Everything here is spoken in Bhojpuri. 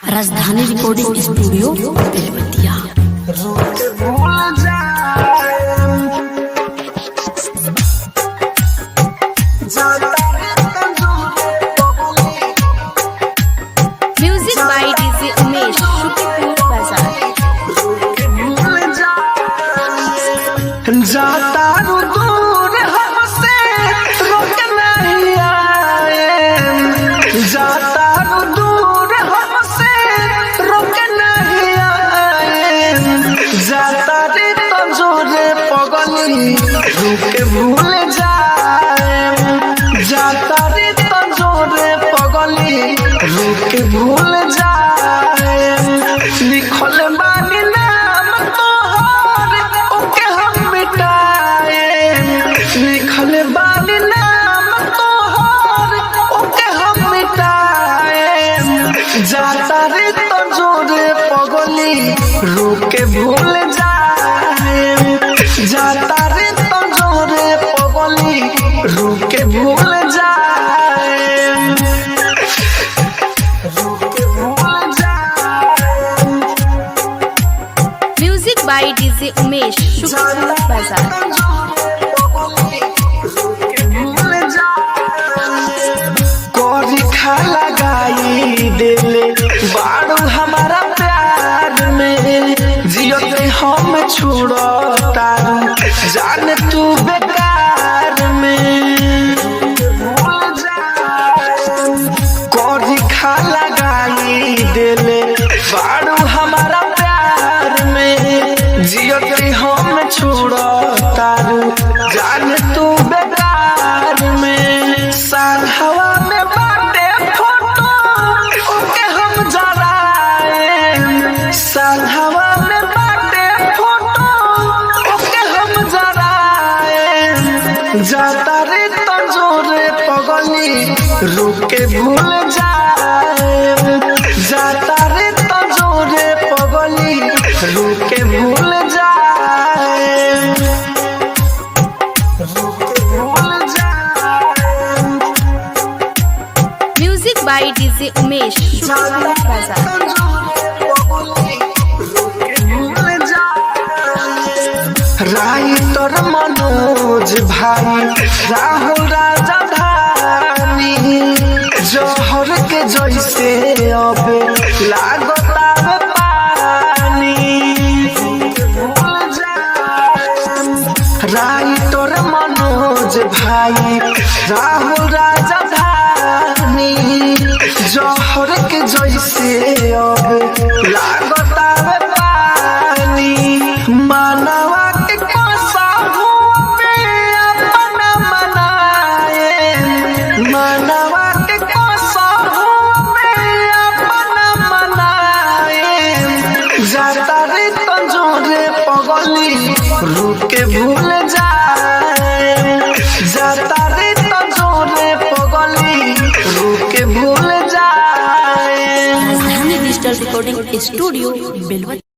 राजधानी recording studio Belwatiya. Music by DJ Umesh, शुक्रिया बाजार। जाता दूर हमसे रुक नहीं आए, जाता दूर हमसे रुक नहीं आए, जाता रे तंजोरे पगली रुक भूल जाए, जाता रे तंजोरे पगली रुक भूल जाए। लिखल बानी नाम तोहर ओके हम मिटाए, लिखल बानी नाम तोहर ओके हम मिटाए, जाता रे तंजोरे पगली रुक भूल जाए, जाता रे तंजोरे पगली रुक भूल जाए, रुक भूल जाए। म्यूजिक बाय डीजे उमेश, शुक्रिया बाजार। कोरी खा लगाई दिले बाड़ू हमारा प्यार में, जियो के हम छोड़ो तारू जान तू बेकार में, कोरी खा लगाई दिले बाड़ू हमारा प्यार में, जियो के हम छोड़ो तारू जान तू बेकार में। साल हवा में बाटे फोटो ओके हम जराए, साल हवा में बाटे फोटो ओके हम जराए, जाता रे तंजोरे पगली रुके भूल जाए, जाता रे तंजोरे पगली रुके भूल जाए, रुके भूल जाए। म्यूजिक बाय डीजे उमेश, शुक्रिया बाजार। राइटर मनोज भाई राहुल राजधानी, जहर के जैसे अब लागता पानी, राइटर मनोज भाई राहुल राजधानी, जहर के जैसे अब लागता पानी, मानवा के कसहु में अपना मनाए, मानवा के कसहु में अपना मनाए, जाता रे तंजोरे पगली रुके भूल जाए, जाता रे तंजोरे पगली रुके भूल जाए। राजधानी डिजिटल रिकॉर्डिंग स्टूडियो बेलवतिया।